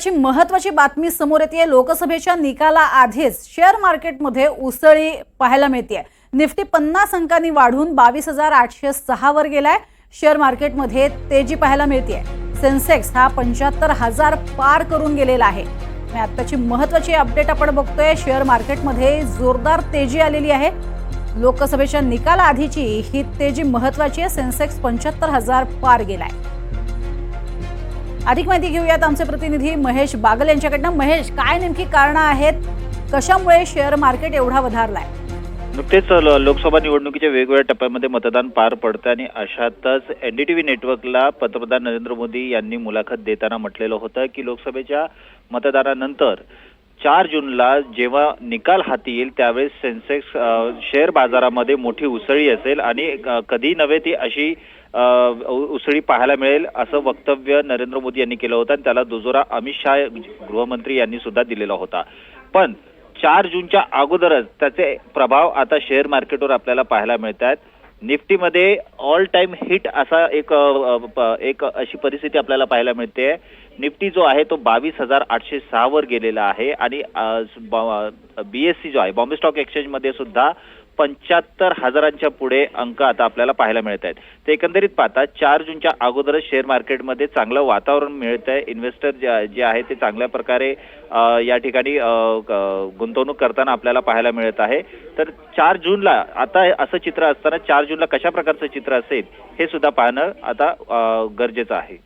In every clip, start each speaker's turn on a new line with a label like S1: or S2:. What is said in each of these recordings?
S1: आताची महत्त्वाची बातमी समोर येते। लोकसभेच्या निकालाआधीच शेअर मार्केटमध्ये उसळी पाहायला मिळते। निफ्टी 50 अंकांनी वाढून 22,806 वर गेलाय। शेअर मार्केटमध्ये तेजी पाहायला मिळते। सेन्सेक्स हा 75,000 पार करून गेलेला आहे। आताची महत्त्वाची अपडेट आपण बघतोय। शेअर मार्केटमध्ये जोरदार तेजी आलेली आहे। लोकसभेच्या निकालाआधीची ही तेजी महत्त्वाची आहे। सेन्सेक्स 75,000 पार गेलाय। अधिक माहिती घेऊयात आमचे प्रतिनिधी महेश बागल यांच्याकडनं। महेश, काय नेमकी कारण आहेत, कशामुळे शेअर मार्केट एवढा वधारलाय?
S2: नुकतेच लोकसभा निवडणुकीच्या वेगवेगळ्या टप्प्यांमध्ये मतदान पार पडतं आणि अशातच एनडीटीव्ही नेटवर्कला पंतप्रधान नरेंद्र मोदी यांनी मुलाखत देताना म्हटलेलं होतं की लोकसभेच्या मतदानानंतर 4 जूनला जेव्हा निकाल हाती येईल त्यावेळेस सेन्सेक्स शेअर बाजारामध्ये मोठी उसळी असेल आणि कधी नव्हे ती अशी उसळी पाहायला मिळेल असं वक्तव्य नरेंद्र मोदी यांनी केलं होतं आणि त्याला दुजोरा अमित शाह गृहमंत्री यांनी सुद्धा दिलेला होता। पण 4 जूनच्या अगोदरच त्याचे प्रभाव आता शेअर मार्केटवर आपल्याला पाहायला मिळतात। निफ्टीमध्ये ऑल टाइम हिट असा एक अशी परिस्थिती आपल्याला पाहायला मिळते। निफ्टी जो आहे तो 22,806 वर गेलेला आहे आणि बीएससी जो आहे बॉम्बे स्टॉक एक्सचेंज मध्ये सुद्धा 75,000च्या पुढे अंक आता आपल्याला पाहायला मिळत आहेत। ते एकंदरीत पाहता 4 जूनच्या अगोदरच शेअर मार्केटमध्ये चांगलं वातावरण मिळतंय। इन्व्हेस्टर जे आहे ते चांगल्या प्रकारे या ठिकाणी गुंतवणूक करताना आपल्याला पाहायला मिळत आहे। तर 4 जूनला आता असं चित्र असताना 4 जूनला कशा प्रकारचं चित्र असेल हे सुद्धा पाहणं आता गरजेचं आहे।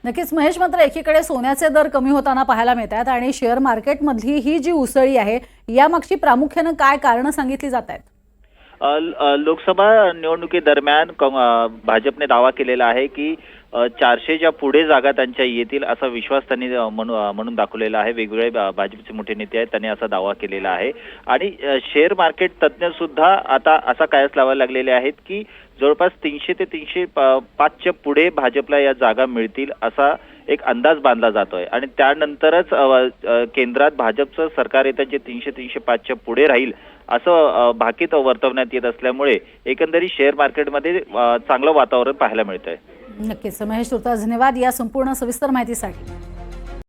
S1: नक्कीच महेश, मात्र एकीकडे सोन्याचे दर कमी होताना पाहायला मिळतात आणि शेअर मार्केटमधली ही जी उसळी आहे यामागची प्रामुख्याने काय कारणं सांगितली जात आहेत?
S2: लोकसभा निवडणुकीदरम्यान भाजपने दावा केलेला आहे की 400च्या पुढे जागा त्यांच्या येतील असा विश्वास त्यांनी म्हणून दाखवलेला आहे। वेगवेगळे भाजपचे मोठे नेते आहेत त्यांनी असा दावा केलेला आहे आणि शेअर मार्केट तज्ज्ञ सुद्धा आता असा कायच लावायला लागलेले आहेत की जवळपास 300 ते 305च्या पुढे भाजपला या जागा मिळतील असा एक अंदाज बांधला जातोय आणि त्यानंतरच केंद्रात भाजपचं सरकार येत्याचे 300-305च्या पुढे राहील असं भाकीत वर्तवण्यात येत असल्यामुळे एकंदरीत शेअर मार्केटमध्ये चांगलं वातावरण पाहायला मिळतंय।
S1: नक्कीच महेश, तुर्तास धन्यवाद या संपूर्ण सविस्तर माहितीसाठी।